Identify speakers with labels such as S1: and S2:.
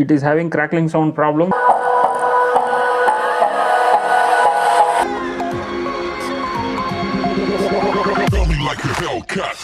S1: It is having crackling sound problem.
S2: Feel me like a Hellcat.